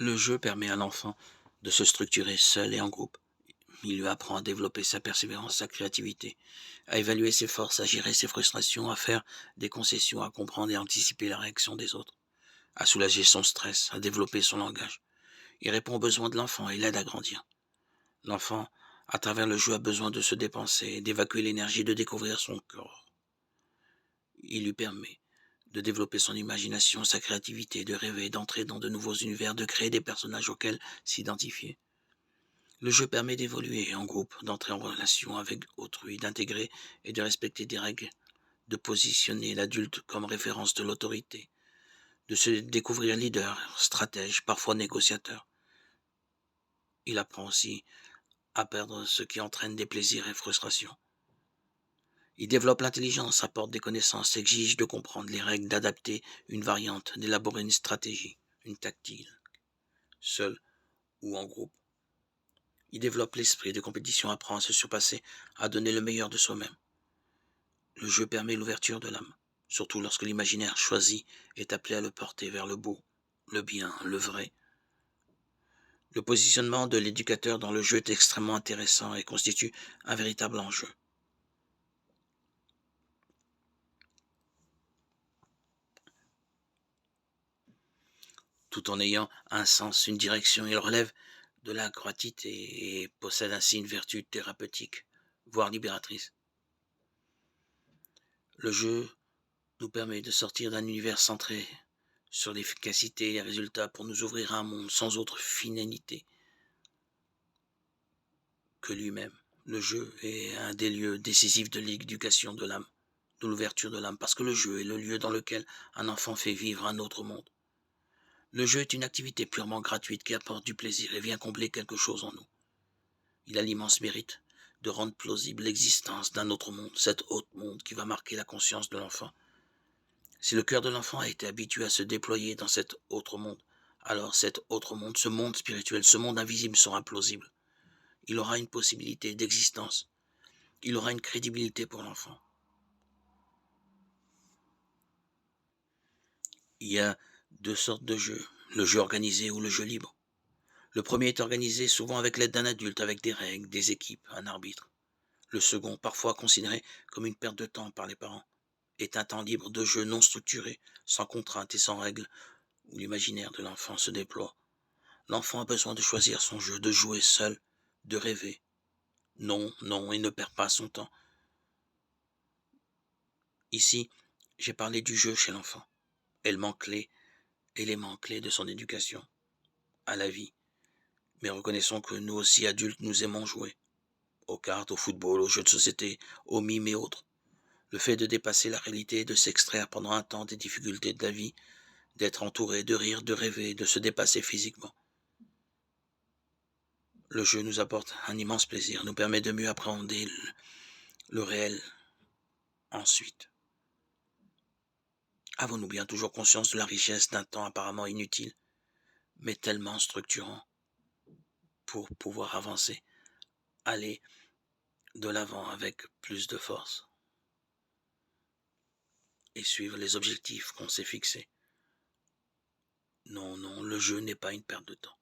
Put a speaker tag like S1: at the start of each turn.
S1: Le jeu permet à l'enfant de se structurer seul et en groupe. Il lui apprend à développer sa persévérance, sa créativité, à évaluer ses forces, à gérer ses frustrations, à faire des concessions, à comprendre et anticiper la réaction des autres, à soulager son stress, à développer son langage. Il répond aux besoins de l'enfant et l'aide à grandir. L'enfant, à travers le jeu, a besoin de se dépenser, d'évacuer l'énergie, de découvrir son corps. Il lui permet de développer son imagination, sa créativité, de rêver, d'entrer dans de nouveaux univers, de créer des personnages auxquels s'identifier. Le jeu permet d'évoluer en groupe, d'entrer en relation avec autrui, d'intégrer et de respecter des règles, de positionner l'adulte comme référence de l'autorité, de se découvrir leader, stratège, parfois négociateur. Il apprend aussi à perdre ce qui entraîne des plaisirs et frustrations. Il développe l'intelligence, apporte des connaissances, exige de comprendre les règles, d'adapter une variante, d'élaborer une stratégie, une tactile, seul ou en groupe. Il développe l'esprit de compétition, apprend à se surpasser, à donner le meilleur de soi-même. Le jeu permet l'ouverture de l'âme, surtout lorsque l'imaginaire choisi est appelé à le porter vers le beau, le bien, le vrai. Le positionnement de l'éducateur dans le jeu est extrêmement intéressant et constitue un véritable enjeu. Tout en ayant un sens, une direction, il relève de la gratuité et possède ainsi une vertu thérapeutique, voire libératrice. Le jeu nous permet de sortir d'un univers centré sur l'efficacité et les résultats pour nous ouvrir à un monde sans autre finalité que lui-même. Le jeu est un des lieux décisifs de l'éducation de l'âme, de l'ouverture de l'âme, parce que le jeu est le lieu dans lequel un enfant fait vivre un autre monde. Le jeu est une activité purement gratuite qui apporte du plaisir et vient combler quelque chose en nous. Il a l'immense mérite de rendre plausible l'existence d'un autre monde, cet autre monde qui va marquer la conscience de l'enfant. Si le cœur de l'enfant a été habitué à se déployer dans cet autre monde, alors cet autre monde, ce monde spirituel, ce monde invisible sera plausible. Il aura une possibilité d'existence. Il aura une crédibilité pour l'enfant. Il y a deux sortes de jeux, le jeu organisé ou le jeu libre. Le premier est organisé souvent avec l'aide d'un adulte, avec des règles, des équipes, un arbitre. Le second, parfois considéré comme une perte de temps par les parents, est un temps libre de jeu non structuré, sans contrainte et sans règles, où l'imaginaire de l'enfant se déploie. L'enfant a besoin de choisir son jeu, de jouer seul, de rêver. Non, non, il ne perd pas son temps. Ici, j'ai parlé du jeu chez l'enfant, élément clé de son éducation, à la vie. Mais reconnaissons que nous aussi, adultes, nous aimons jouer. Aux cartes, au football, aux jeux de société, aux mimes et autres. Le fait de dépasser la réalité, de s'extraire pendant un temps des difficultés de la vie, d'être entouré, de rire, de rêver, de se dépasser physiquement. Le jeu nous apporte un immense plaisir, nous permet de mieux appréhender le réel ensuite. Avons-nous bien toujours conscience de la richesse d'un temps apparemment inutile, mais tellement structurant pour pouvoir avancer, aller de l'avant avec plus de force et suivre les objectifs qu'on s'est fixés? Non, non, le jeu n'est pas une perte de temps.